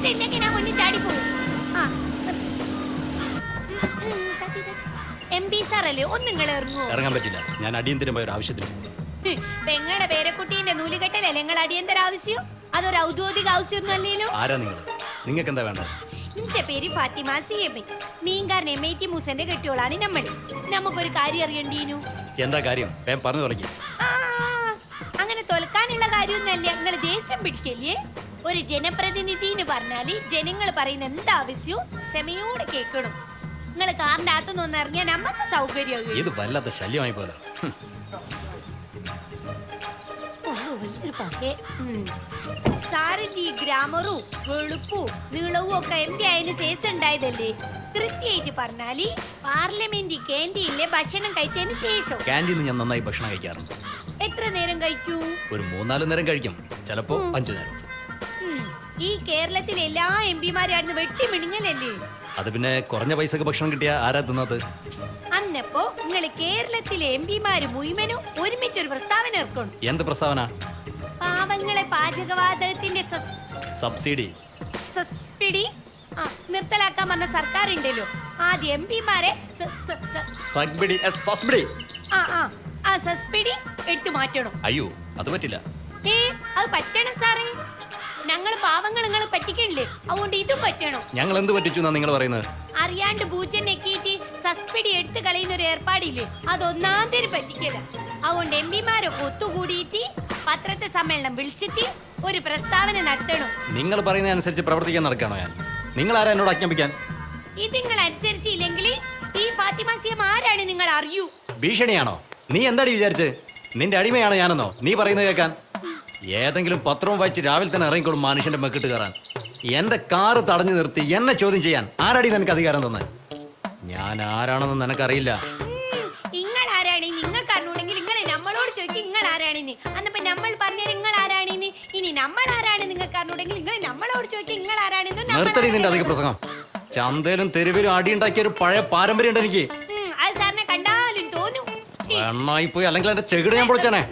നിർത്തിയില്ലെങ്കിൽ ഞാൻ മുന്നിൽ ചാടിപ്പോവും. ആ MP സാറല്ലേ, ഒന്ന് നിങ്ങൾ ഇറങ്ങുമോ? ഇറങ്ങാൻ പറ്റില്ല, ഞാൻ അടിയന്തരമായ ഒരു ആവശ്യത്തിന്. പെങ്ങളുടെ പേരക്കുട്ടീന്റെ നൂലുകെട്ടലല്ലേ നിങ്ങൾ അടിയന്തര ആവശ്യം? അതൊരു ഔദ്യോഗിക ആവശ്യമൊന്നും അല്ലല്ലോ. ആരാ നിങ്ങൾ? നിങ്ങൾക്ക് എന്താ വേണ്ടത്? എന്റെ പേര് ഫാത്തിമ CM. മീൻകാരൻ MIT മൂസന്റെ കെട്ടിയോളാണ് നമ്മള്. നമുക്കൊരു കാര്യം അറിയണ്ടീനു. എന്താ കാര്യം? പറഞ്ഞു തുടങ്ങി. അങ്ങനെ തോൽക്കാനുള്ള കാര്യമൊന്നുമല്ല. നിങ്ങൾ ദേഷ്യം പിടിക്കല്ലേ? ഒരു ജനപ്രതിനിധി എന്ന് പറഞ്ഞാല് ജനങ്ങൾ പറയുന്ന എന്താവശ്യവും ക്ഷമയോടെ കേൾക്കണം. നിങ്ങൾ കാറിന്റെ അകത്തുനിന്ന് ഒന്ന് ഇറങ്ങിയാൽ നമുക്ക് സൗകര്യമാകും. ഇത് വല്ലാത്ത ശല്യമായി പോലെ. സാറിന്റെ ഈ ഗ്രാമറും വെളുപ്പും നീളവും ഒക്കെ MP ആയതിനു ശേഷം ഉണ്ടായതല്ലേ? കൃത്യമായിട്ട് പറഞ്ഞാല് പാർലമെന്റ് ക്യാൻറ്റീനിലെ ഭക്ഷണം കഴിച്ചതിന് ശേഷം. ക്യാൻറ്റീനിൽ ഞാൻ നന്നായി ഭക്ഷണം കഴിക്കാറുണ്ട്. എത്ര നേരം കഴിക്കൂ? ഒരു 3-4 നേരം കഴിക്കും, ചിലപ്പോ 5 നേരം. ഈ കേരളത്തിലെ എല്ലാ MP മാരായിരുന്നു വെട്ടി മിണിങ്ങലല്ലേ? അത് പിന്നെ കുറഞ്ഞ പൈസക്ക് ഭക്ഷണം കിട്ടിയ ആരാ തിന്നത്? അന്നപ്പോ നിങ്ങള് കേരളത്തിലെ MP മാര് മുഴുവനും ഒരുമിച്ചൊരു പ്രസ്താവന ഇറക്കണം. എന്ത് പ്രസ്താവന? പാവങ്ങളെ പാചകവാതകത്തിന്റെ സബ്സിഡി നിർത്തലാക്കാൻ പറഞ്ഞ സർക്കാർ ഉണ്ടല്ലോ. ആദ്യം MP മാരെ സബ്സിഡി എടുത്തു മാറ്റണം. അയ്യോ, അത് പറ്റില്ല. അത് പറ്റണം സാറേ. ഞങ്ങൾ പാവങ്ങൾ നിങ്ങളെ പറ്റിക്കണില്ലേ, അതുകൊണ്ട് ഇതും പറ്റണം. ഞങ്ങൾ എന്ത് പറ്റിച്ചു എന്നാ നിങ്ങൾ പറയുന്നത്? അറിയാണ്ട് പൂജ നെക്കിയിട്ട് സബ്സിഡി എടുത്തു കളയുന്ന ഒരു ഏർപ്പാടില്ലേ, അതൊന്നാം തരം പറ്റിക്കല. അതുകൊണ്ട് MP മാരൊക്കെ ഒത്തുകൂടിയിട്ട് പത്രത്തെ സമ്മേളനം വിളിച്ചിട്ട് ഒരു പ്രസ്താവന നടത്തണം. നിങ്ങൾ പറയുന്ന അനുസരിച്ച് പ്രവർത്തിക്കാൻ നടക്കാണോ ഞാൻ? നിങ്ങൾ ആരാ എന്നോട് ആജ്ഞാപിക്കാൻ? ഇത് നിങ്ങൾ അനുസരിച്ചില്ലെങ്കിൽ ഈ ഫാത്തിമ CM ആരാണ് നിങ്ങൾ അറിയൂ. ഭീഷണിയാണോ? നീ എന്താടി വിചാരിച്ച്? നിന്റെ അടിമയാണ് ഞാനെന്നോ നീ പറയുന്നത് കേൾക്കാൻ? ഏതെങ്കിലും പത്രവും വായിച്ച് രാവിലെ തന്നെ ഇറങ്ങിക്കൊള്ളും മനുഷ്യന്റെ മെക്കിട്ട് കയറാൻ. എന്റെ കാറ് തടഞ്ഞു നിർത്തി എന്നെ ചോദ്യം ചെയ്യാൻ ആരാടി നിനക്ക് അധികാരം തന്നെ? ഞാൻ ആരാണെന്ന് നിനക്കറിയില്ല. നിങ്ങൾ ആരാണ്? നിങ്ങൾക്ക് അറിഞ്ഞൂടെങ്കിൽ നിങ്ങൾ നമ്മളോട് ചോദിക്കും നിങ്ങൾ ആരാണെന്ന്. അന്നപ്പോ നമ്മൾ പറഞ്ഞ നിങ്ങൾ ആരാണെന്ന്. ഇനി നമ്മൾ ആരാണ് നിങ്ങൾക്ക് അറിഞ്ഞൂടെങ്കിൽ നിങ്ങൾ നമ്മളോട് ചോദിക്കും നിങ്ങൾ ആരാണെന്ന്. നിർത്തടി നിന്റെ അധിക പ്രസംഗം. ചന്തയിലും തെരുവിലും അടിയുണ്ടാക്കിയ ഒരു പഴയ പാരമ്പര്യം ഉണ്ട് എനിക്ക്. അത് സാറിനെ കണ്ടാലും തോന്നും. എണ്ണായിപ്പോയി, അല്ലെങ്കിൽ എന്റെ ചെകിട് ഞാൻ പൊളിച്ചാനേ.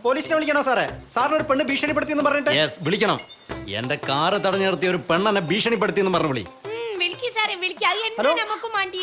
പോലീസിനെ വിളിക്കണോ സാറേ? സാറിന് ഒരു പെണ്ണ് ഭീഷണിപ്പെടുത്തിയെന്ന് പറഞ്ഞിട്ട്? യെസ്, വിളിക്കണം. എന്റെ കാറ് തടഞ്ഞു നിർത്തിയ ഒരു പെണ്ണെന്നെ ഭീഷണിപ്പെടുത്തിയെന്ന് പറഞ്ഞു വിളി. വിളിക്ക് സാറേ, വിളിക്ക്. അത് എന്നെ നമുക്ക് മാണ്ടി.